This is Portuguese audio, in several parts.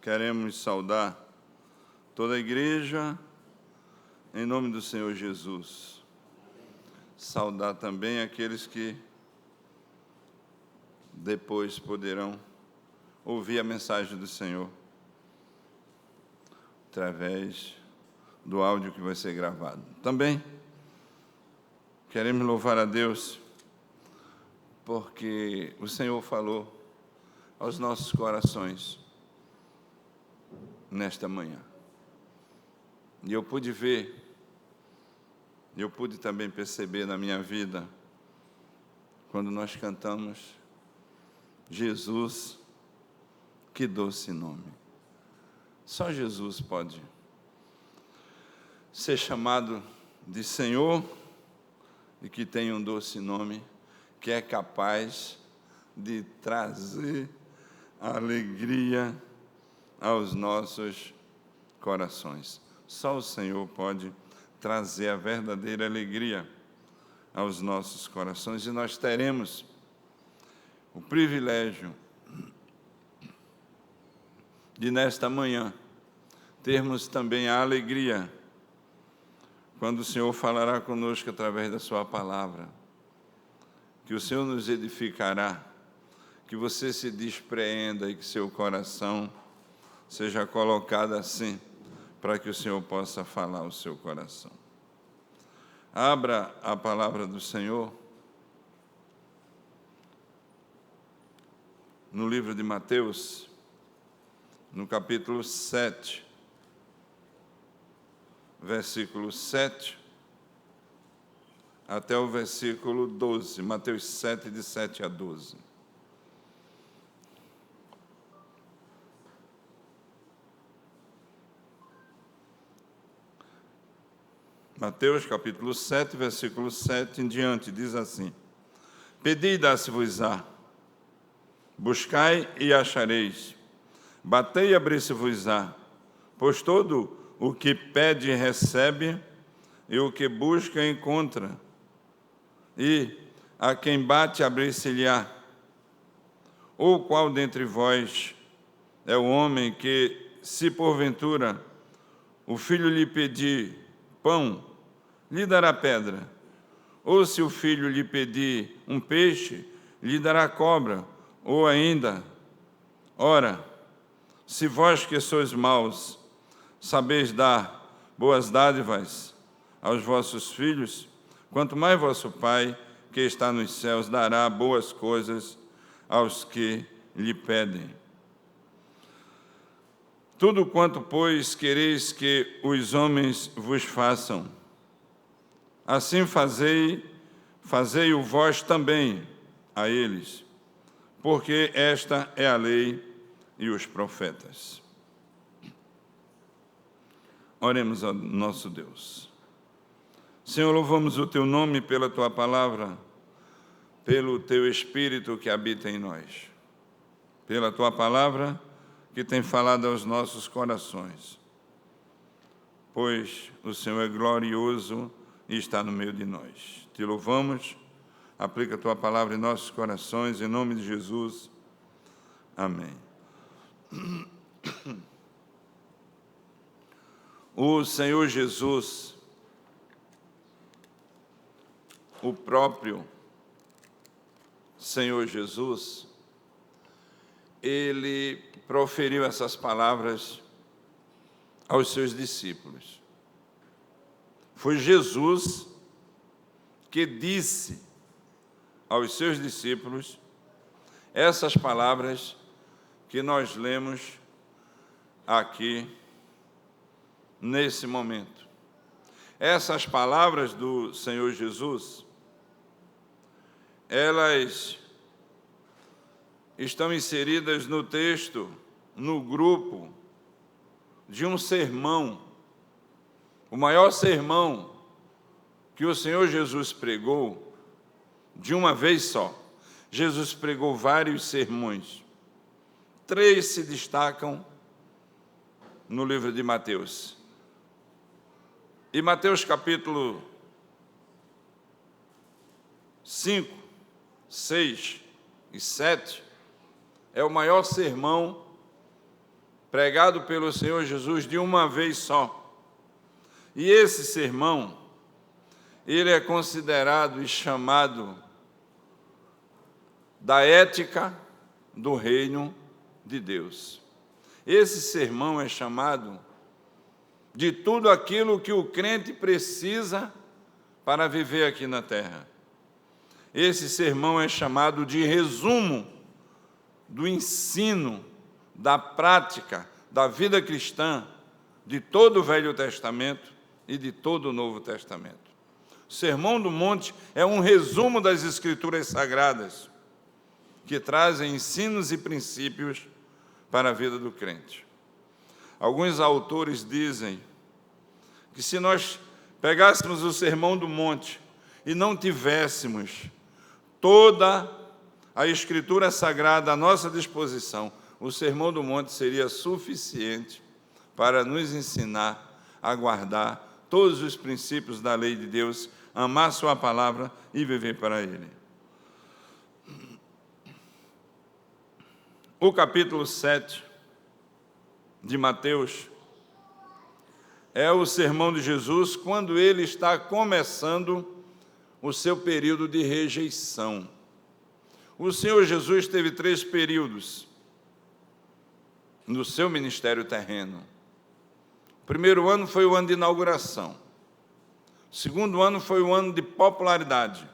queremos saudar toda a igreja em nome do Senhor Jesus. Saudar também aqueles que depois poderão ouvir a mensagem do Senhor através do áudio que vai ser gravado. Também queremos louvar a Deus porque o Senhor falou aos nossos corações nesta manhã. E eu pude ver, eu pude também perceber na minha vida, quando nós cantamos, Jesus, que doce nome. Só Jesus pode ser chamado de Senhor e que tem um doce nome, que é capaz de trazer alegria aos nossos corações. Só o Senhor pode trazer a verdadeira alegria aos nossos corações, e nós teremos o privilégio de, nesta manhã, termos também a alegria quando o Senhor falará conosco através da sua palavra, que o Senhor nos edificará, que você se despreenda e que seu coração seja colocado assim, para que o Senhor possa falar ao seu coração. Abra a palavra do Senhor no livro de Mateus, no capítulo 7, versículo 7, até o versículo 12, Mateus 7, de 7 a 12. Mateus, capítulo 7, versículo 7 em diante, diz assim: Pedi e dá-se-vos-á, buscai e achareis, batei e abri-se-vos-á, pois todo o que pede recebe, e o que busca encontra, e a quem bate abrir-se-lhe-á. Ou qual dentre vós é o homem que, se porventura o filho lhe pedir pão, lhe dará pedra? Ou se o filho lhe pedir um peixe, lhe dará cobra? Ou ainda, ora, se vós que sois maus, sabeis dar boas dádivas aos vossos filhos, quanto mais vosso Pai, que está nos céus, dará boas coisas aos que lhe pedem. Tudo quanto, pois, quereis que os homens vos façam, assim fazei-o vós também a eles, porque esta é a lei e os profetas. Oremos ao nosso Deus. Senhor, louvamos o Teu nome pela Tua palavra, pelo Teu Espírito que habita em nós, pela Tua palavra que tem falado aos nossos corações, pois o Senhor é glorioso e está no meio de nós. Te louvamos, aplica a Tua palavra em nossos corações, em nome de Jesus. Amém. O Senhor Jesus, o próprio Senhor Jesus, Ele proferiu essas palavras aos seus discípulos. Foi Jesus que disse aos seus discípulos essas palavras que nós lemos aqui nesse momento. Essas palavras do Senhor Jesus, elas estão inseridas no texto, no grupo de um sermão, o maior sermão que o Senhor Jesus pregou de uma vez só. Jesus pregou vários sermões. 3 se destacam no livro de Mateus. E Mateus capítulo 5, 6 e 7 é o maior sermão pregado pelo Senhor Jesus de uma vez só. E esse sermão, ele é considerado e chamado da ética do reino de Deus. Esse sermão é chamado de tudo aquilo que o crente precisa para viver aqui na terra. Esse sermão é chamado de resumo do ensino, da prática, da vida cristã, de todo o Velho Testamento e de todo o Novo Testamento. O Sermão do Monte é um resumo das Escrituras Sagradas, que trazem ensinos e princípios para a vida do crente. Alguns autores dizem que se nós pegássemos o Sermão do Monte e não tivéssemos toda a Escritura Sagrada à nossa disposição, o Sermão do Monte seria suficiente para nos ensinar a guardar todos os princípios da lei de Deus, amar sua palavra e viver para Ele. O capítulo 7 de Mateus é o sermão de Jesus quando ele está começando o seu período de rejeição. O Senhor Jesus teve 3 períodos no seu ministério terreno. O primeiro ano foi o ano de inauguração. O segundo ano foi o ano de popularidade.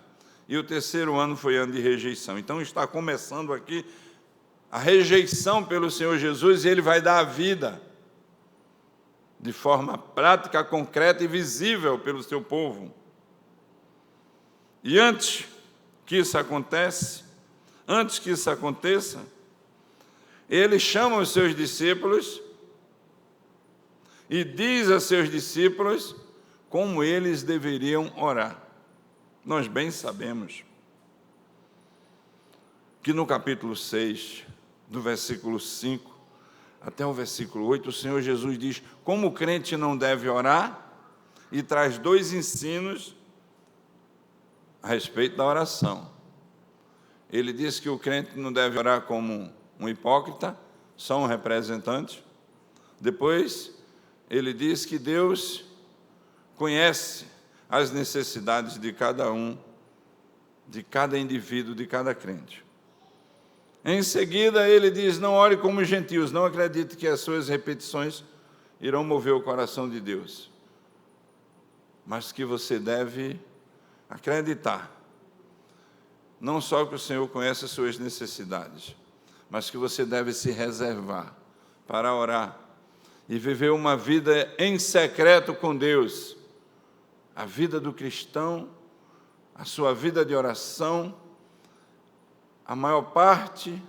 E o terceiro ano foi o ano de rejeição. Então está começando aqui a rejeição pelo Senhor Jesus, e Ele vai dar a vida de forma prática, concreta e visível pelo seu povo. E antes que isso aconteça, Ele chama os seus discípulos e diz a seus discípulos como eles deveriam orar. Nós bem sabemos que no capítulo 6, do versículo 5 até o versículo 8, o Senhor Jesus diz como o crente não deve orar e traz 2 ensinos a respeito da oração. Ele diz que o crente não deve orar como um hipócrita, só um representante. Depois, ele diz que Deus conhece as necessidades de cada um, de cada indivíduo, de cada crente. Em seguida, ele diz, não ore como os gentios, não acredite que as suas repetições irão mover o coração de Deus, mas que você deve acreditar, não só que o Senhor conhece as suas necessidades, mas que você deve se reservar para orar e viver uma vida em secreto com Deus. A vida do cristão, a sua vida de oração, a maior parte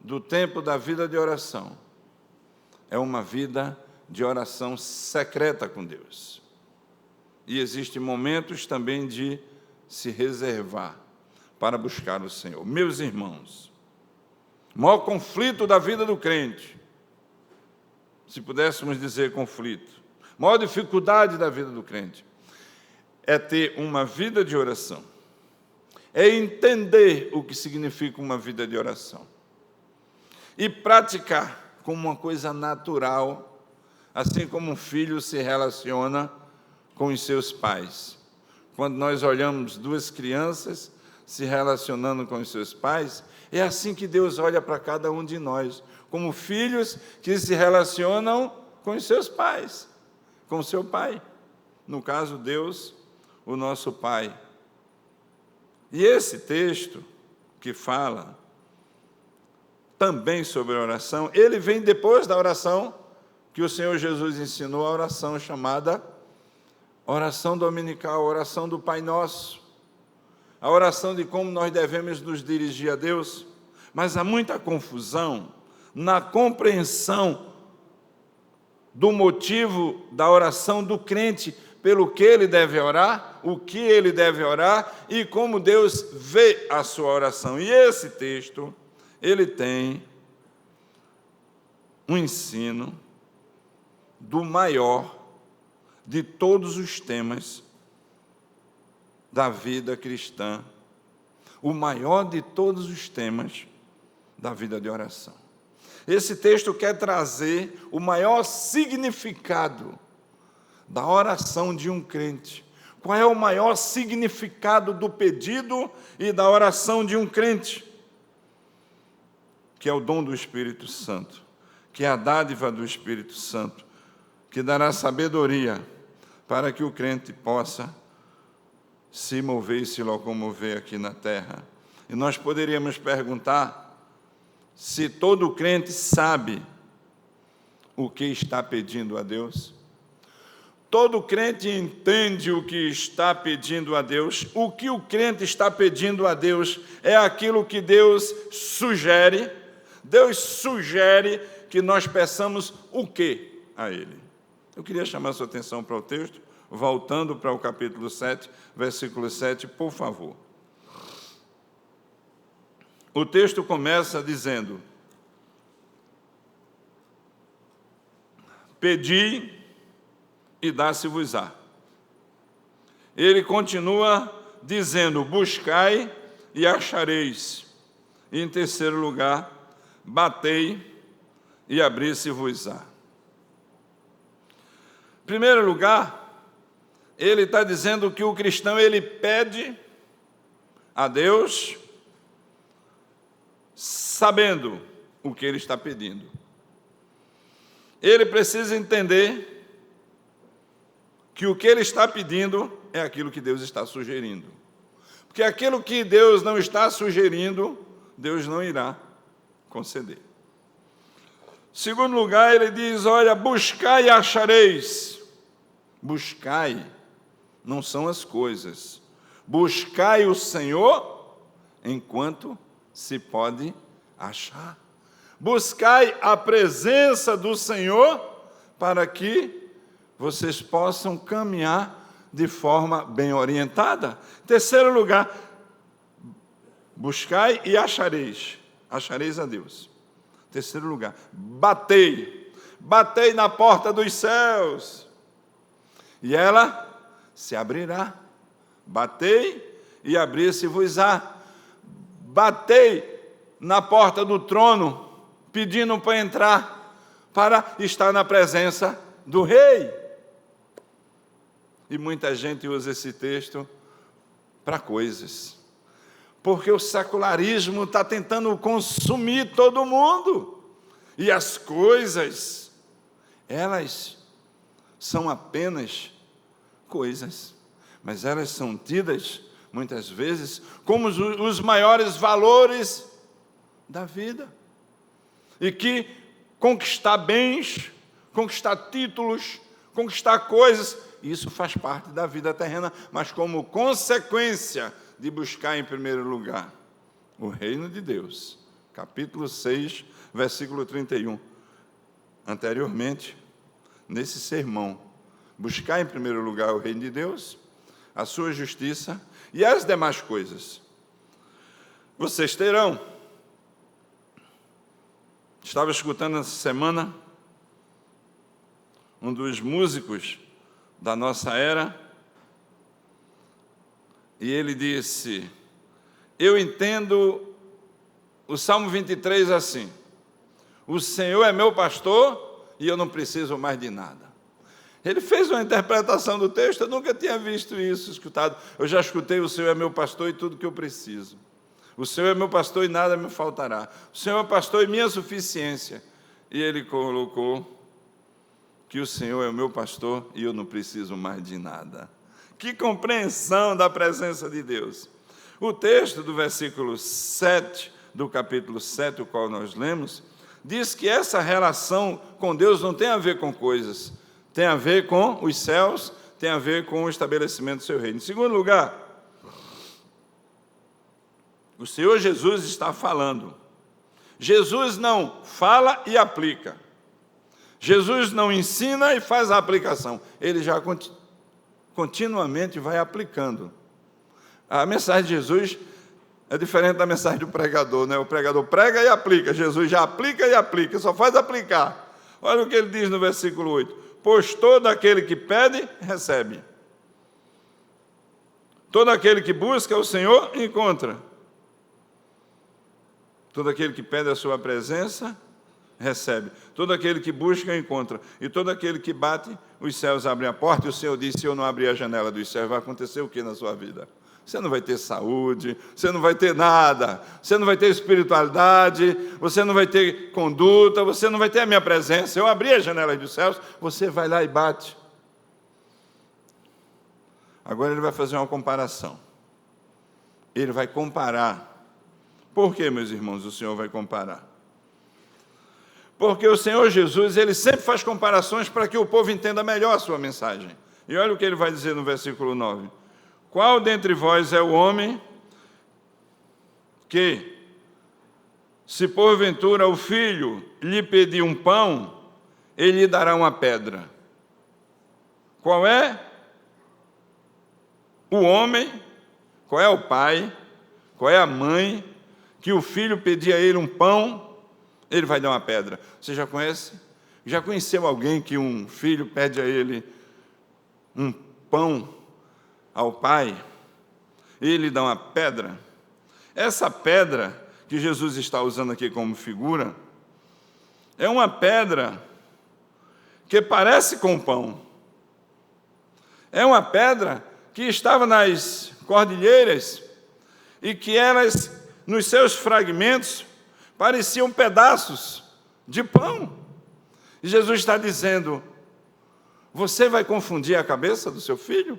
do tempo da vida de oração é uma vida de oração secreta com Deus. E existem momentos também de se reservar para buscar o Senhor. Meus irmãos, o maior conflito da vida do crente, se pudéssemos dizer conflito, a maior dificuldade da vida do crente é ter uma vida de oração, é entender o que significa uma vida de oração e praticar como uma coisa natural, assim como um filho se relaciona com os seus pais. Quando nós olhamos 2 crianças se relacionando com os seus pais, é assim que Deus olha para cada um de nós, como filhos que se relacionam com os seus pais, com o seu pai. No caso, Deus, o nosso Pai. E esse texto que fala também sobre a oração, ele vem depois da oração que o Senhor Jesus ensinou, a oração chamada oração dominical, a oração do Pai Nosso, a oração de como nós devemos nos dirigir a Deus. Mas há muita confusão na compreensão do motivo da oração do crente, pelo que ele deve orar, o que ele deve orar e como Deus vê a sua oração. E esse texto, ele tem um ensino do maior de todos os temas da vida cristã, o maior de todos os temas da vida de oração. Esse texto quer trazer o maior significado da oração de um crente. Qual é o maior significado do pedido e da oração de um crente? Que é o dom do Espírito Santo, que é a dádiva do Espírito Santo, que dará sabedoria para que o crente possa se mover e se locomover aqui na terra. E nós poderíamos perguntar se todo crente sabe o que está pedindo a Deus. Todo crente entende o que está pedindo a Deus. O que o crente está pedindo a Deus é aquilo que Deus sugere. Deus sugere que nós peçamos o quê a Ele? Eu queria chamar a sua atenção para o texto, voltando para o capítulo 7, versículo 7, por favor. O texto começa dizendo: pedi e dá-se-vos-á. Ele continua dizendo: buscai e achareis. E em terceiro lugar, batei e abri-se-vos-á. Em primeiro lugar, ele está dizendo que o cristão, ele pede a Deus sabendo o que ele está pedindo. Ele precisa entender que o que ele está pedindo é aquilo que Deus está sugerindo. Porque aquilo que Deus não está sugerindo, Deus não irá conceder. Segundo lugar, ele diz: olha, buscai e achareis. Buscai não são as coisas. Buscai o Senhor enquanto se pode achar. Buscai a presença do Senhor para que vocês possam caminhar de forma bem orientada. Terceiro lugar, buscai e achareis. Achareis a Deus. Terceiro lugar, batei. Batei na porta dos céus e ela se abrirá. Batei e abrir-se-vos-á. Batei na porta do trono, pedindo para entrar, para estar na presença do rei. E muita gente usa esse texto para coisas, porque o secularismo está tentando consumir todo mundo, e as coisas, elas são apenas coisas, mas elas são tidas, muitas vezes, como os maiores valores da vida, e que conquistar bens, conquistar títulos, conquistar coisas, isso faz parte da vida terrena, mas como consequência de buscar em primeiro lugar o reino de Deus. Capítulo 6, versículo 31. Anteriormente, nesse sermão, buscar em primeiro lugar o reino de Deus, a sua justiça e as demais coisas vocês terão. Estava escutando essa semana um dos músicos da nossa era, e ele disse: eu entendo o Salmo 23 assim: o Senhor é meu pastor e eu não preciso mais de nada. Ele fez uma interpretação do texto, eu nunca tinha visto isso, escutado. Eu já escutei: o Senhor é meu pastor e tudo que eu preciso. O Senhor é meu pastor e nada me faltará. O Senhor é pastor e minha suficiência. E ele colocou que o Senhor é o meu pastor e eu não preciso mais de nada. Que compreensão da presença de Deus. O texto do versículo 7, do capítulo 7, o qual nós lemos, diz que essa relação com Deus não tem a ver com coisas, tem a ver com os céus, tem a ver com o estabelecimento do seu reino. Em segundo lugar, o Senhor Jesus está falando. Jesus não fala e aplica. Jesus não ensina e faz a aplicação. Ele já continuamente vai aplicando. A mensagem de Jesus é diferente da mensagem do pregador, né? O pregador prega e aplica. Jesus já aplica e aplica, só faz aplicar. Olha o que ele diz no versículo 8. Pois todo aquele que pede, recebe. Todo aquele que busca, o Senhor encontra. Todo aquele que pede a sua presença, recebe. Todo aquele que busca, encontra. E todo aquele que bate, os céus abrem a porta. E o Senhor disse, se eu não abrir a janela dos céus, vai acontecer o que na sua vida? Você não vai ter saúde, você não vai ter nada, você não vai ter espiritualidade, você não vai ter conduta, você não vai ter a minha presença. Eu abri as janelas dos céus, você vai lá e bate. Agora ele vai fazer uma comparação. Ele vai comparar. Por que, meus irmãos, o Senhor vai comparar? Porque o Senhor Jesus, ele sempre faz comparações para que o povo entenda melhor a sua mensagem. E olha o que ele vai dizer no versículo 9. Qual dentre vós é o homem que, se porventura o filho lhe pedir um pão, ele lhe dará uma pedra? Qual é o homem, qual é o pai, qual é a mãe, que o filho pedir a ele um pão, ele vai dar uma pedra? Você já conhece? Já conheceu alguém que um filho pede a ele um pão ao pai, e ele dá uma pedra? Essa pedra que Jesus está usando aqui como figura, é uma pedra que parece com pão. É uma pedra que estava nas cordilheiras e que elas, nos seus fragmentos, pareciam pedaços de pão. E Jesus está dizendo, você vai confundir a cabeça do seu filho?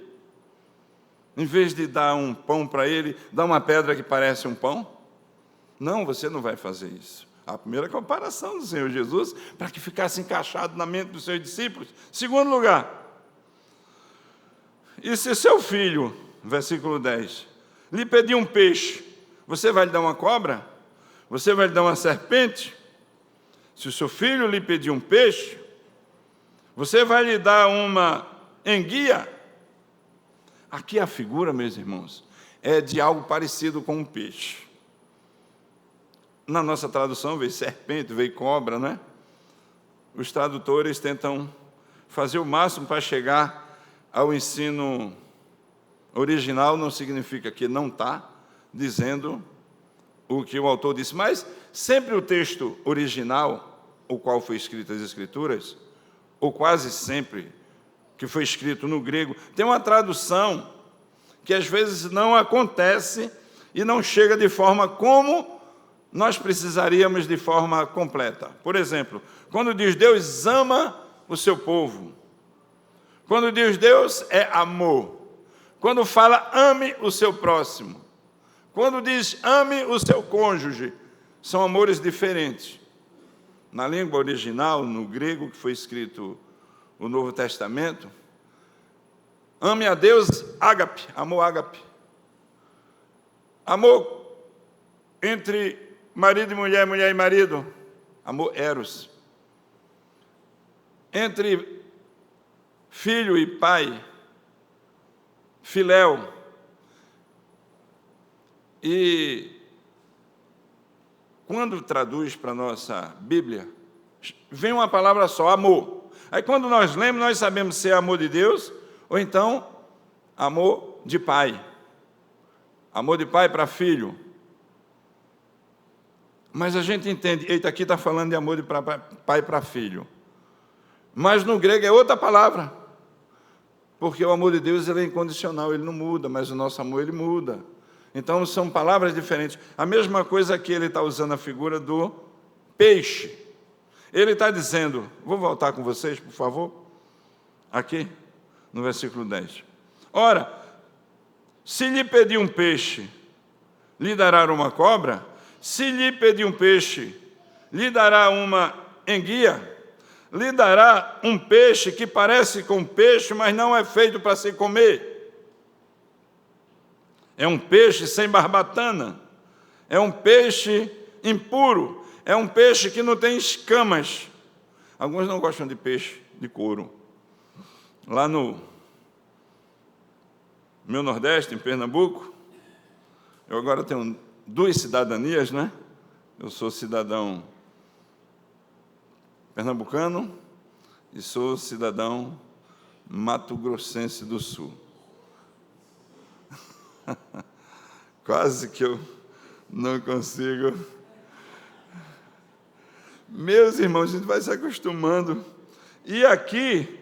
Em vez de dar um pão para ele, dá uma pedra que parece um pão? Não, você não vai fazer isso. A primeira comparação do Senhor Jesus, para que ficasse encaixado na mente dos seus discípulos. Segundo lugar, e se seu filho, versículo 10, lhe pedir um peixe, você vai lhe dar uma cobra? Você vai lhe dar uma serpente? Se o seu filho lhe pedir um peixe, você vai lhe dar uma enguia? Aqui a figura, meus irmãos, é de algo parecido com um peixe. Na nossa tradução veio serpente, veio cobra, né? Os tradutores tentam fazer o máximo para chegar ao ensino original, não significa que não está dizendo o que o autor disse, mas sempre o texto original, o qual foi escrito as Escrituras, ou quase sempre, que foi escrito no grego, tem uma tradução que às vezes não acontece e não chega de forma como nós precisaríamos de forma completa. Por exemplo, quando diz Deus ama o seu povo, quando diz Deus é amor, quando fala ame o seu próximo, quando diz ame o seu cônjuge, são amores diferentes. Na língua original, no grego que foi escrito o Novo Testamento, ame a Deus, ágape, amor ágape. Amor entre marido e mulher, mulher e marido, amor eros. Entre filho e pai, filéu. E quando traduz para a nossa Bíblia, vem uma palavra só, amor. Aí quando nós lemos, nós sabemos se é amor de Deus, ou então amor de pai. Amor de pai para filho. Mas a gente entende, eita, aqui está falando de amor de pai para filho. Mas no grego é outra palavra. Porque o amor de Deus ele é incondicional, ele não muda, mas o nosso amor ele muda. Então são palavras diferentes. A mesma coisa que ele está usando a figura do peixe. Ele está dizendo, vou voltar com vocês, por favor, aqui, no versículo 10. Ora, se lhe pedir um peixe, lhe dará uma cobra? Se lhe pedir um peixe, lhe dará uma enguia? Lhe dará um peixe que parece com peixe, mas não é feito para se comer. É um peixe sem barbatana. É um peixe impuro. É um peixe que não tem escamas. Alguns não gostam de peixe de couro. Lá no meu Nordeste, em Pernambuco, eu agora tenho 2 cidadanias, né? Eu sou cidadão pernambucano e sou cidadão mato-grossense do Sul. Quase que eu não consigo. Meus irmãos, a gente vai se acostumando. E aqui,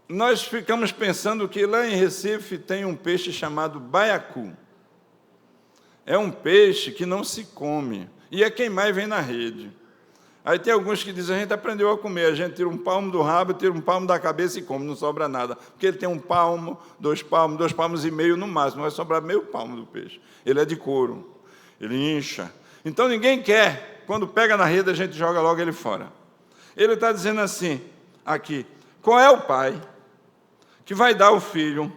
nós ficamos pensando que lá em Recife tem um peixe chamado baiacu. É um peixe que não se come, e é quem mais vem na rede. Aí tem alguns que dizem, a gente aprendeu a comer, a gente tira um palmo do rabo, tira um palmo da cabeça e come, não sobra nada. Porque ele tem um palmo, 2 palmos e meio no máximo, vai sobrar meio palmo do peixe. Ele é de couro, ele incha. Então ninguém quer, quando pega na rede, a gente joga logo ele fora. Ele está dizendo assim, aqui, qual é o pai que vai dar ao filho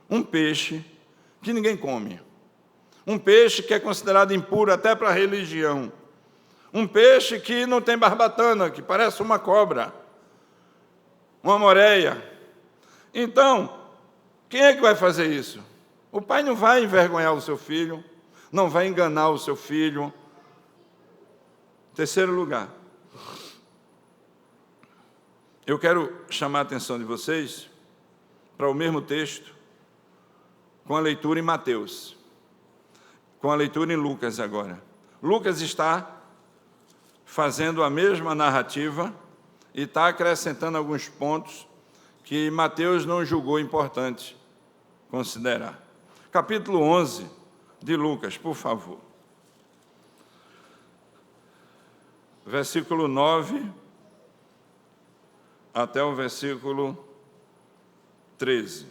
um peixe que ninguém come? Um peixe que é considerado impuro até para a religião. Um peixe que não tem barbatana, que parece uma cobra, uma moreia. Então, quem é que vai fazer isso? O pai não vai envergonhar o seu filho, não vai enganar o seu filho. Terceiro lugar, eu quero chamar a atenção de vocês para o mesmo texto, com a leitura em Mateus, com a leitura em Lucas agora. Lucas está fazendo a mesma narrativa e está acrescentando alguns pontos que Mateus não julgou importante considerar. Capítulo 11 de Lucas, por favor. Versículo 9 até o versículo 13.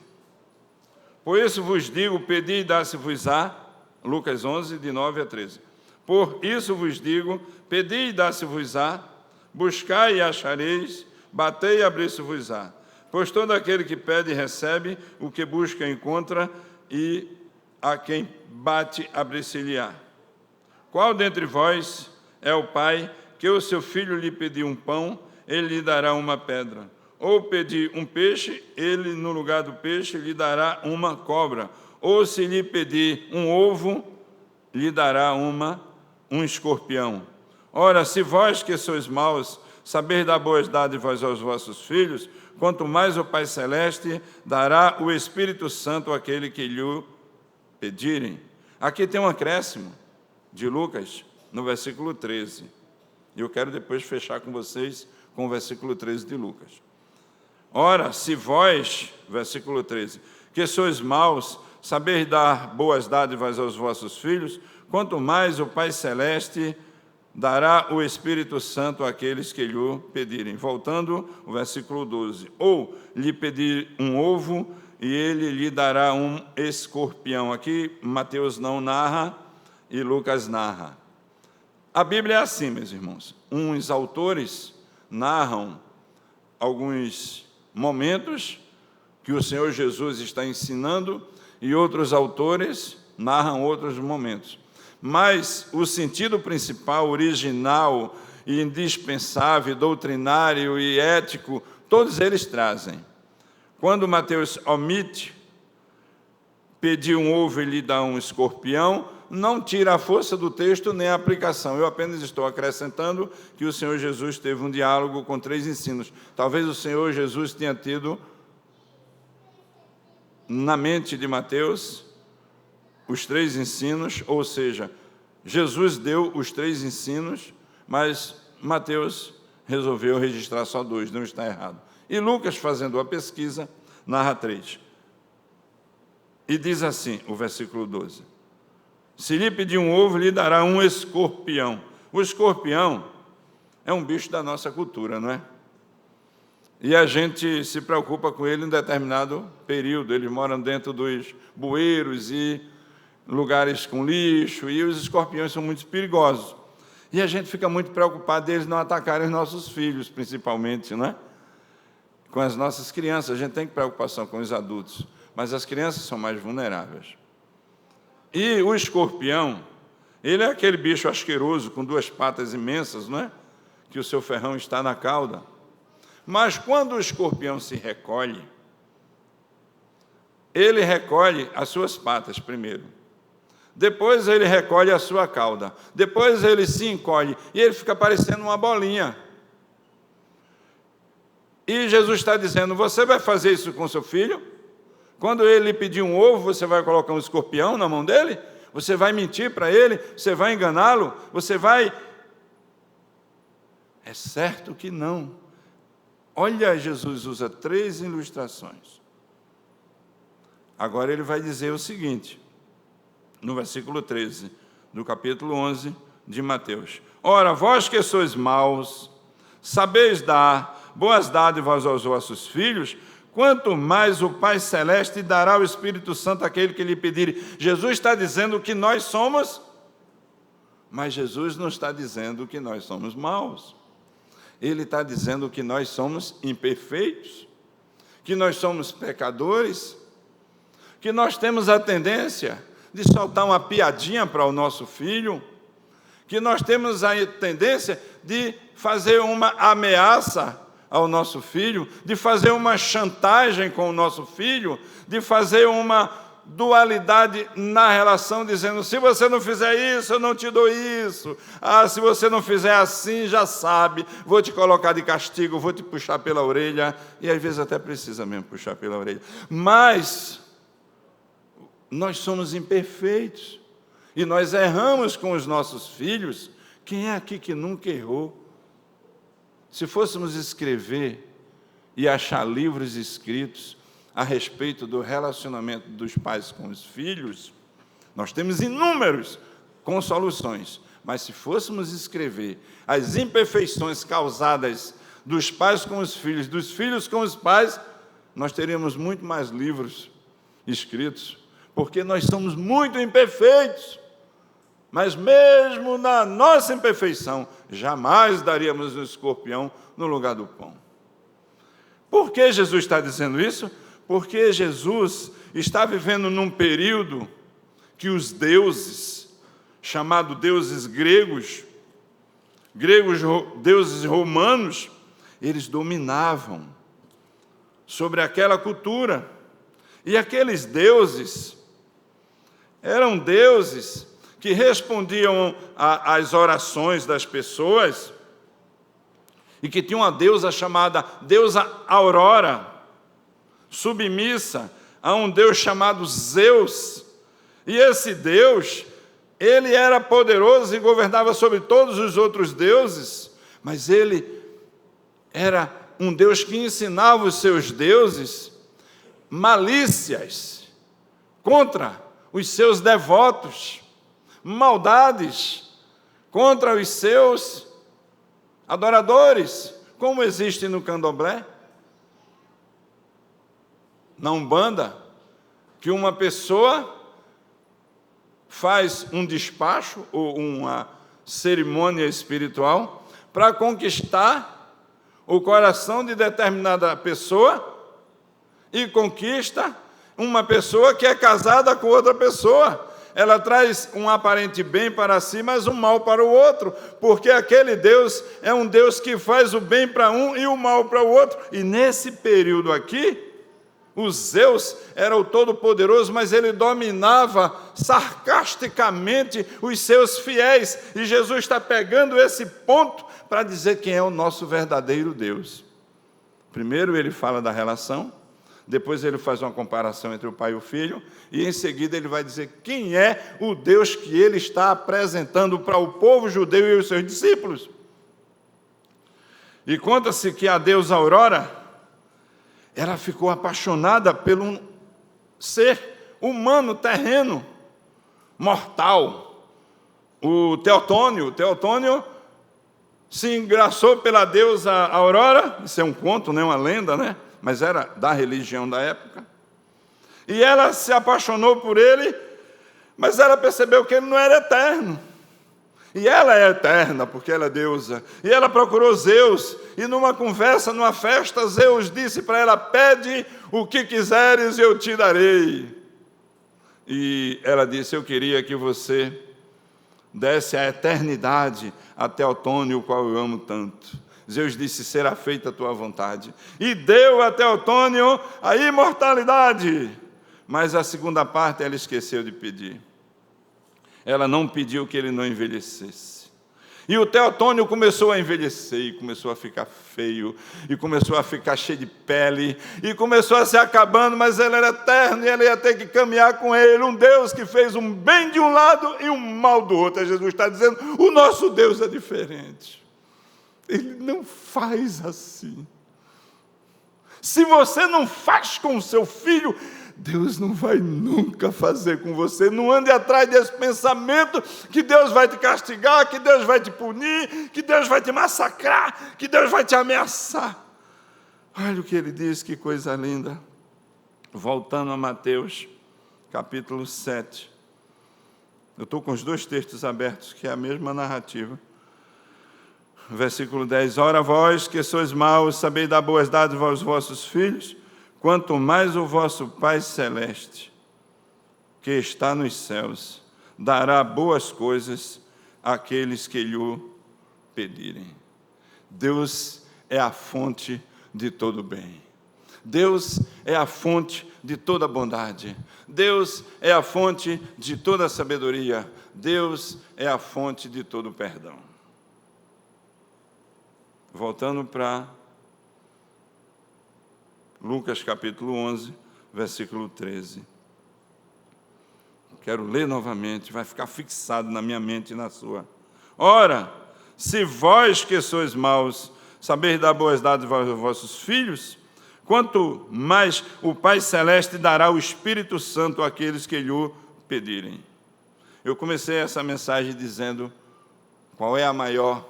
Por isso vos digo, pedi e dá-se-vos-á, Lucas 11, de 9 a 13. Por isso vos digo, pedi e dá-se-vos-á, buscai e achareis, batei e abrir-se-vos-á. Pois todo aquele que pede recebe, o que busca encontra, e a quem bate abrir-se-lhe-á. Qual dentre vós é o pai que o seu filho lhe pedir um pão, ele lhe dará uma pedra? Ou pedir um peixe, ele no lugar do peixe lhe dará uma cobra? Ou se lhe pedir um ovo, lhe dará um escorpião? Ora, se vós que sois maus, sabeis dar boas dádivas aos vossos filhos, quanto mais o Pai Celeste dará o Espírito Santo àquele que lhe pedirem. Aqui tem um acréscimo de Lucas, no versículo 13. E eu quero depois fechar com vocês com o versículo 13 de Lucas. Ora, se vós, versículo 13, que sois maus, sabeis dar boas dádivas aos vossos filhos, quanto mais o Pai Celeste dará o Espírito Santo àqueles que lhe pedirem. Voltando ao versículo 12. Ou lhe pedir um ovo, e ele lhe dará um escorpião. Aqui Mateus não narra e Lucas narra. A Bíblia é assim, meus irmãos. Uns autores narram alguns momentos que o Senhor Jesus está ensinando, e outros autores narram outros momentos. Mas o sentido principal, original, indispensável, doutrinário e ético, todos eles trazem. Quando Mateus omite, pedir um ovo e lhe dá um escorpião, não tira a força do texto nem a aplicação. Eu apenas estou acrescentando que o Senhor Jesus teve um diálogo com 3 ensinos. Talvez o Senhor Jesus tenha tido na mente de Mateus os 3 ensinos, ou seja, Jesus deu os 3 ensinos, mas Mateus resolveu registrar só 2, não está errado. E Lucas, fazendo a pesquisa, narra 3. E diz assim, o versículo 12. Se lhe pedir um ovo, lhe dará um escorpião. O escorpião é um bicho da nossa cultura, não é? E a gente se preocupa com ele em determinado período. Eles moram dentro dos bueiros e lugares com lixo, e os escorpiões são muito perigosos. E a gente fica muito preocupado deles não atacarem os nossos filhos, principalmente, não é? Com as nossas crianças. A gente tem preocupação com os adultos, mas as crianças são mais vulneráveis. E o escorpião, ele é aquele bicho asqueroso com 2 patas imensas, não é? Que o seu ferrão está na cauda. Mas quando o escorpião se recolhe, ele recolhe as suas patas primeiro. Depois ele recolhe a sua cauda. Depois ele se encolhe e ele fica parecendo uma bolinha. E Jesus está dizendo, você vai fazer isso com seu filho? Quando ele lhe pedir um ovo, você vai colocar um escorpião na mão dele? Você vai mentir para ele? Você vai enganá-lo? Você vai É certo que não. Olha, Jesus usa 3 ilustrações. Agora ele vai dizer o seguinte, no versículo 13, do capítulo 11 de Mateus. Ora, vós que sois maus, sabeis dar boas dádivas aos vossos filhos, quanto mais o Pai Celeste dará o Espírito Santo àquele que lhe pedir. Jesus está dizendo que nós somos, mas Jesus não está dizendo que nós somos maus. Ele está dizendo que nós somos imperfeitos, que nós somos pecadores, que nós temos a tendência de soltar uma piadinha para o nosso filho, que nós temos a tendência de fazer uma ameaça ao nosso filho, de fazer uma chantagem com o nosso filho, de fazer uma dualidade na relação, dizendo, se você não fizer isso, eu não te dou isso. Se você não fizer assim, já sabe, vou te colocar de castigo, vou te puxar pela orelha, e às vezes até precisa mesmo puxar pela orelha. Mas nós somos imperfeitos, e nós erramos com os nossos filhos. Quem é aqui que nunca errou? Se fôssemos escrever e achar livros escritos a respeito do relacionamento dos pais com os filhos, nós temos inúmeros com soluções, mas se fôssemos escrever as imperfeições causadas dos pais com os filhos, dos filhos com os pais, nós teríamos muito mais livros escritos, porque nós somos muito imperfeitos. Mas mesmo na nossa imperfeição, jamais daríamos um escorpião no lugar do pão. Por que Jesus está dizendo isso? Porque Jesus está vivendo num período que os deuses, chamados deuses gregos, deuses romanos, eles dominavam sobre aquela cultura. E aqueles deuses eram deuses que respondiam às orações das pessoas, e que tinha uma deusa chamada deusa Aurora, submissa a um deus chamado Zeus. E esse deus, ele era poderoso e governava sobre todos os outros deuses, mas ele era um deus que ensinava os seus deuses malícias contra os seus devotos, maldades contra os seus adoradores, como existe no candomblé, na Umbanda, que uma pessoa faz um despacho ou uma cerimônia espiritual para conquistar o coração de determinada pessoa, e conquista uma pessoa que é casada com outra pessoa. Ela traz um aparente bem para si, mas um mal para o outro, porque aquele Deus é um Deus que faz o bem para um e o mal para o outro. E nesse período aqui, o Zeus era o Todo-Poderoso, mas ele dominava sarcasticamente os seus fiéis. E Jesus está pegando esse ponto para dizer quem é o nosso verdadeiro Deus. Primeiro ele fala da relação, depois ele faz uma comparação entre o pai e o filho, e em seguida ele vai dizer quem é o Deus que ele está apresentando para o povo judeu e os seus discípulos. E conta-se que a deusa Aurora, ela ficou apaixonada pelo ser humano, terreno, mortal, o Teotônio. O Teotônio se engraçou pela deusa Aurora, isso é um conto, uma lenda, mas era da religião da época, e ela se apaixonou por ele, mas ela percebeu que ele não era eterno, e ela é eterna, porque ela é deusa, e ela procurou Zeus, e numa conversa, numa festa, Zeus disse para ela, pede o que quiseres e eu te darei, e ela disse, eu queria que você desse a eternidade a Teotônio, o qual eu amo tanto. Zeus disse, será feita a tua vontade. E deu a Teotônio a imortalidade. Mas a segunda parte ela esqueceu de pedir. Ela não pediu que ele não envelhecesse. E o Teotônio começou a envelhecer, e começou a ficar feio, e começou a ficar cheio de pele, e começou a se acabando, mas ele era eterno, e ela ia ter que caminhar com ele, um Deus que fez um bem de um lado e um mal do outro. Jesus está dizendo, o nosso Deus é diferente. Ele não faz assim. Se você não faz com o seu filho, Deus não vai nunca fazer com você. Não ande atrás desse pensamento que Deus vai te castigar, que Deus vai te punir, que Deus vai te massacrar, que Deus vai te ameaçar. Olha o que ele diz, que coisa linda. Voltando a Mateus, capítulo 7. Eu estou com os dois textos abertos, que é a mesma narrativa. Versículo 10. Ora, vós que sois maus, sabeis dar boas dádivas aos vossos filhos, quanto mais o vosso Pai Celeste, que está nos céus, dará boas coisas àqueles que lhe pedirem. Deus é a fonte de todo bem. Deus é a fonte de toda bondade. Deus é a fonte de toda sabedoria. Deus é a fonte de todo perdão. Voltando para Lucas capítulo 11, versículo 13. Quero ler novamente, vai ficar fixado na minha mente e na sua. Ora, se vós que sois maus, sabeis dar boas dádivas aos vossos filhos, quanto mais o Pai Celeste dará o Espírito Santo àqueles que lhe pedirem. Eu comecei essa mensagem dizendo qual é a maior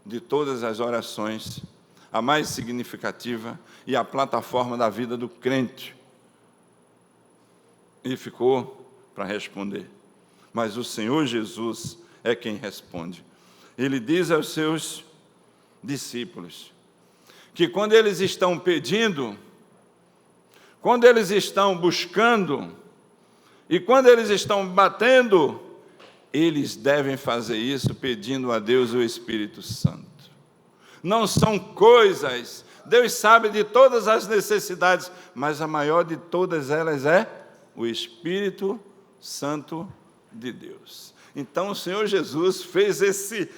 de todas as orações, a mais significativa e a plataforma da vida do crente. E ficou para responder. Mas o Senhor Jesus é quem responde. Ele diz aos seus discípulos que quando eles estão pedindo, quando eles estão buscando e quando eles estão batendo, eles devem fazer isso pedindo a Deus o Espírito Santo. Não são coisas, Deus sabe de todas as necessidades, mas a maior de todas elas é o Espírito Santo de Deus. Então o Senhor Jesus fez esse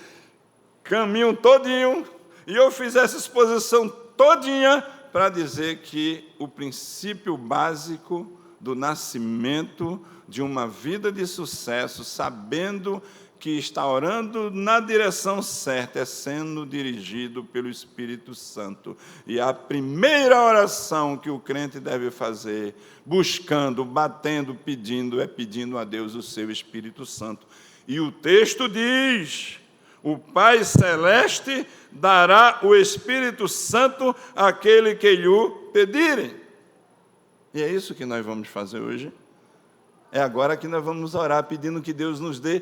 caminho todinho, e eu fiz essa exposição todinha para dizer que o princípio básico do nascimento de uma vida de sucesso, sabendo que está orando na direção certa, é sendo dirigido pelo Espírito Santo. E a primeira oração que o crente deve fazer, buscando, batendo, pedindo, é pedindo a Deus o seu Espírito Santo. E o texto diz: o Pai Celeste dará o Espírito Santo àquele que lhe pedirem. E é isso que nós vamos fazer hoje. É agora que nós vamos orar, pedindo que Deus nos dê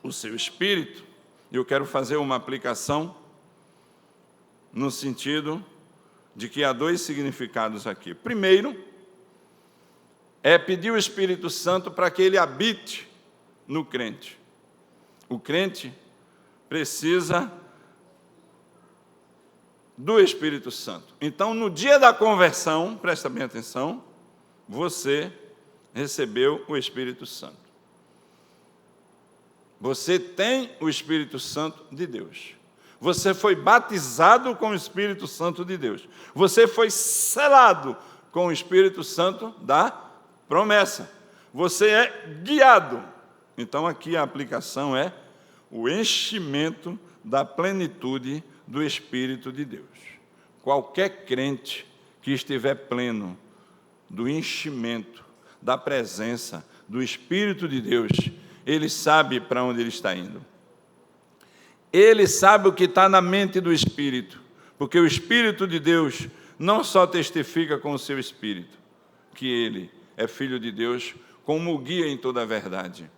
o seu Espírito. E eu quero fazer uma aplicação no sentido de que há dois significados aqui. Primeiro, é pedir o Espírito Santo para que ele habite no crente. O crente precisa do Espírito Santo. Então, no dia da conversão, presta bem atenção, você recebeu o Espírito Santo. Você tem o Espírito Santo de Deus. Você foi batizado com o Espírito Santo de Deus. Você foi selado com o Espírito Santo da promessa. Você é guiado. Então, aqui a aplicação é o enchimento da plenitude do Espírito de Deus. Qualquer crente que estiver pleno do enchimento, da presença do Espírito de Deus, ele sabe para onde ele está indo. Ele sabe o que está na mente do Espírito, porque o Espírito de Deus não só testifica com o seu Espírito que ele é Filho de Deus, como o guia em toda a verdade.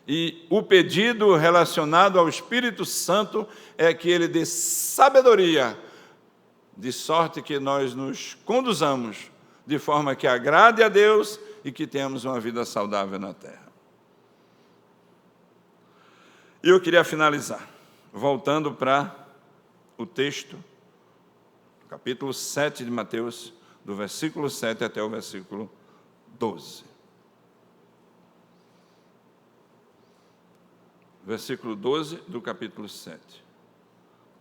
E o pedido relacionado ao Espírito Santo é que ele dê sabedoria, de sorte que nós nos conduzamos de forma que agrade a Deus e que tenhamos uma vida saudável na terra. E eu queria finalizar, voltando para o texto, capítulo 7 de Mateus, do versículo 7 até o versículo 12. Versículo 12 do capítulo 7.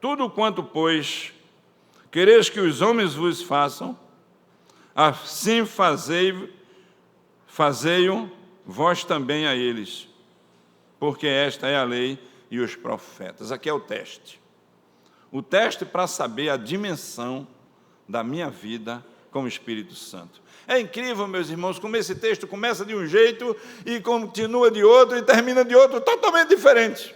Tudo quanto, pois, quereis que os homens vos façam, assim fazei-o vós também a eles, porque esta é a lei e os profetas. Aqui é o teste. o teste para saber a dimensão da minha vida com o Espírito Santo. É incrível, meus irmãos, como esse texto começa de um jeito e continua de outro e termina de outro totalmente diferente.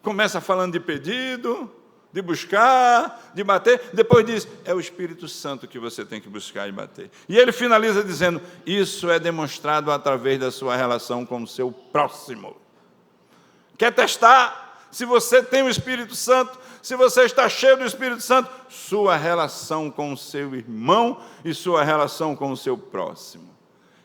Começa falando de pedido, de buscar, de bater, depois diz, é o Espírito Santo que você tem que buscar e bater. E ele finaliza dizendo, isso é demonstrado através da sua relação com o seu próximo. Quer testar se você tem o Espírito Santo, se você está cheio do Espírito Santo, sua relação com o seu irmão e sua relação com o seu próximo.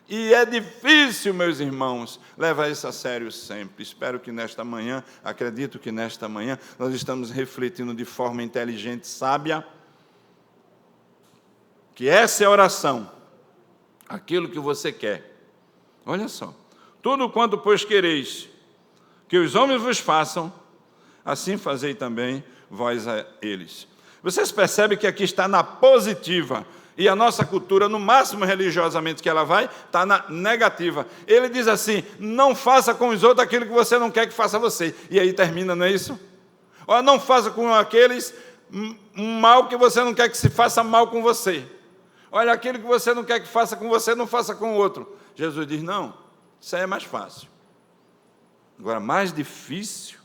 E é difícil, meus irmãos, levar isso a sério sempre. Espero que nesta manhã, acredito que nesta manhã, nós estamos refletindo de forma inteligente, sábia, que essa é a oração, aquilo que você quer. Olha só, tudo quanto, pois, quereis que os homens vos façam, assim fazei também vós a eles. Vocês percebem que aqui está na positiva, e a nossa cultura, no máximo religiosamente que ela vai, está na negativa. Ele diz assim, não faça com os outros aquilo que você não quer que faça a você. E aí termina, não é isso? Ou não faça com aqueles um mal que você não quer que se faça mal com você. Olha, aquilo que você não quer que faça com você, não faça com o outro. Jesus diz, não, isso aí é mais fácil. Agora, mais difícil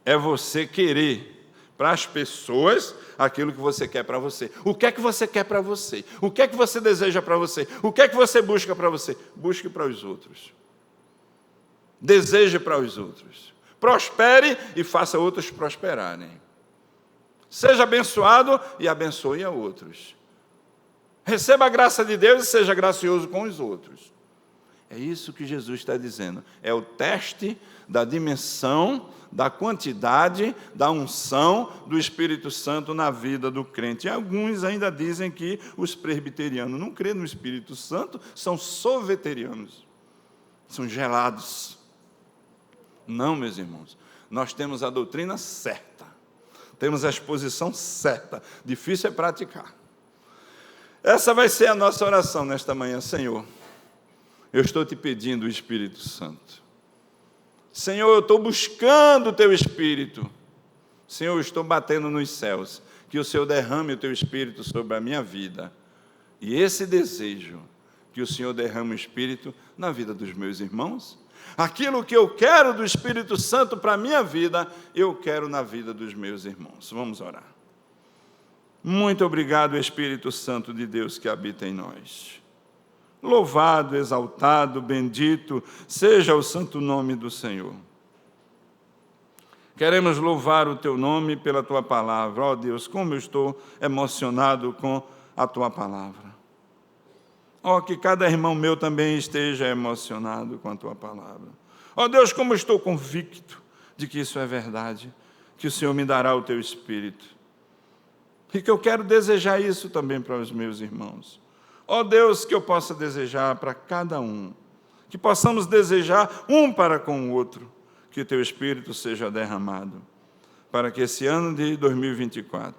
é você querer para as pessoas aquilo que você quer para você. O que é que você quer para você? O que é que você deseja para você? O que é que você busca para você? Busque para os outros. Deseje para os outros. Prospere e faça outros prosperarem. Seja abençoado e abençoe a outros. Receba a graça de Deus e seja gracioso com os outros. É isso que Jesus está dizendo. É o teste da dimensão, da quantidade, da unção do Espírito Santo na vida do crente. E alguns ainda dizem que os presbiterianos não creem no Espírito Santo, são soveterianos, são gelados. Não, meus irmãos, nós temos a doutrina certa, temos a exposição certa, difícil é praticar. Essa vai ser a nossa oração nesta manhã, Senhor. Eu estou te pedindo o Espírito Santo. Senhor, eu estou buscando o Teu Espírito. Senhor, eu estou batendo nos céus. Que o Senhor derrame o Teu Espírito sobre a minha vida. E esse desejo, que o Senhor derrame o Espírito na vida dos meus irmãos. Aquilo que eu quero do Espírito Santo para a minha vida, eu quero na vida dos meus irmãos. Vamos orar. Muito obrigado, Espírito Santo de Deus que habita em nós. Louvado, exaltado, bendito seja o santo nome do Senhor. Queremos louvar o Teu nome pela Tua palavra. Ó Deus, como eu estou emocionado com a Tua palavra. Ó, que cada irmão meu também esteja emocionado com a Tua palavra. Ó Deus, como eu estou convicto de que isso é verdade, que o Senhor me dará o Teu Espírito. E que eu quero desejar isso também para os meus irmãos. Ó Deus, que eu possa desejar para cada um, que possamos desejar um para com o outro, que o Teu Espírito seja derramado, para que esse ano de 2024,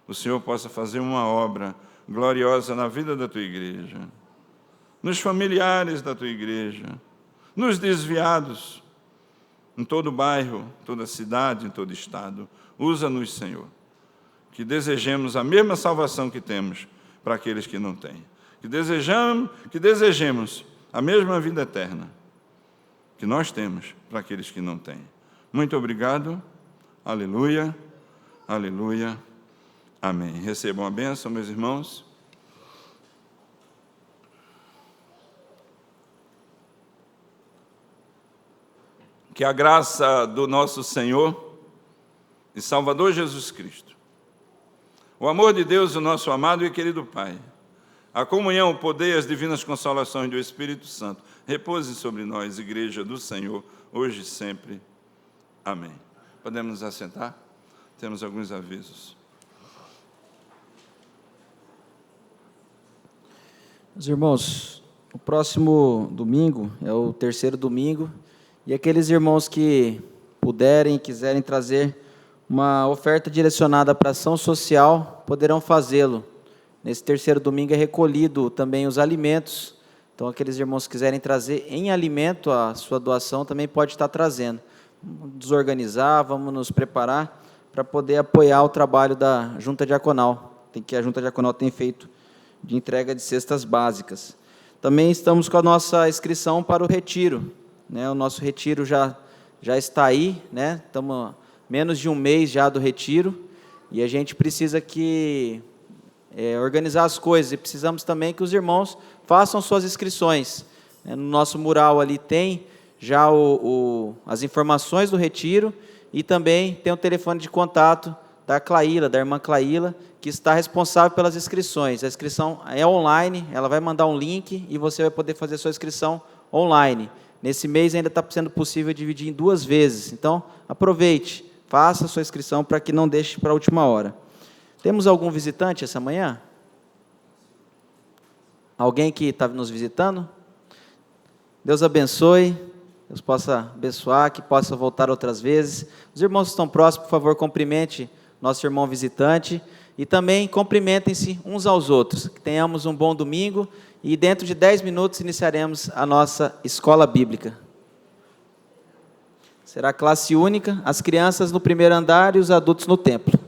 o Senhor possa fazer uma obra gloriosa na vida da Tua igreja, nos familiares da Tua igreja, nos desviados, em todo bairro, toda cidade, em todo estado. Usa-nos, Senhor, que desejemos a mesma salvação que temos para aqueles que não têm. Que desejemos a mesma vida eterna que nós temos para aqueles que não têm. Muito obrigado. Aleluia, aleluia, amém. Recebam a bênção, meus irmãos. Que a graça do nosso Senhor e Salvador Jesus Cristo, o amor de Deus, o nosso amado e querido Pai, a comunhão, o poder e as divinas consolações do Espírito Santo repousem sobre nós, Igreja do Senhor, hoje e sempre. Amém. Podemos nos assentar? Temos alguns avisos. Meus irmãos, o próximo domingo é o terceiro domingo, e aqueles irmãos que puderem e quiserem trazer uma oferta direcionada para ação social, poderão fazê-lo. Nesse terceiro domingo é recolhido também os alimentos, então aqueles irmãos que quiserem trazer em alimento a sua doação também pode estar trazendo. desorganizar, vamos nos preparar para poder apoiar o trabalho da Junta Diaconal, que a Junta Diaconal tem feito de entrega de cestas básicas. Também estamos com a nossa inscrição para o retiro, né? O nosso retiro já está aí, né? Estamos a menos de um mês já do retiro, e a gente precisa organizar as coisas, e precisamos também que os irmãos façam suas inscrições. No nosso mural ali tem já as informações do retiro, e também tem o telefone de contato da Claíla, da irmã Claíla, que está responsável pelas inscrições. A inscrição é online, ela vai mandar um link e você vai poder fazer a sua inscrição online. Nesse mês ainda está sendo possível dividir em 2 vezes, então aproveite, faça a sua inscrição para que não deixe para a última hora. Temos algum visitante essa manhã? Alguém que está nos visitando? Deus abençoe, Deus possa abençoar, que possa voltar outras vezes. Os irmãos que estão próximos, por favor, cumprimente nosso irmão visitante, e também cumprimentem-se uns aos outros. Que tenhamos um bom domingo, e dentro de 10 minutos iniciaremos a nossa escola bíblica. Será classe única, as crianças no primeiro andar e os adultos no templo.